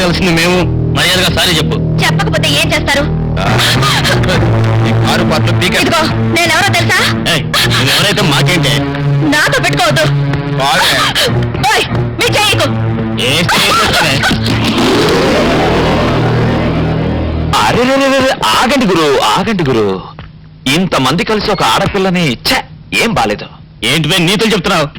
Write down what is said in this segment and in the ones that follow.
అడగాల్సింది మేము. మర్యాదగా సారీ చెప్పు. చెప్పకపోతే ఏం చేస్తారు? ఈ కారు పాటలు పీకే. ఇదిగో నేనెవరో తెలుసా? ఎవరైతే మాకేంటే. నాతో పెట్టుకోవద్దు. ఓయ్, మీ చేయకు. అరే ఆగండి గురు, ఆగండి గురు. ఇంతమంది కలిసి ఒక ఆడపిల్లని ఏం బాలేదు. ఏంటి నీతులు చెప్తున్నావు?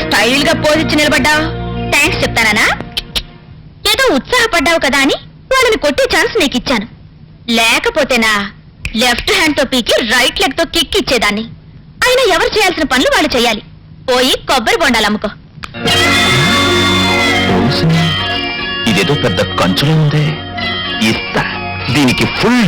స్టైల్ గా పోజిచ్చి నిలబడ్డావు. థ్యాంక్స్ చెప్తానా? ఏదో ఉత్సాహపడ్డావు కదా అని వాళ్ళని కొట్టే ఛాన్స్ నీకు ఇచ్చాను. లేకపోతేనా లెఫ్ట్ హ్యాండ్ తో పీకి రైట్ లెగ్ తో కిక్ ఇచ్చేదాన్ని. అయినా ఎవరు చేయాల్సిన పనులు వాళ్ళు చేయాలి. పోయి కొబ్బరి బొండాలు అమ్ముకో. ఇదేదో పెద్ద కంచులో ఉంది. ఇస్తా దీనికి ఫుల్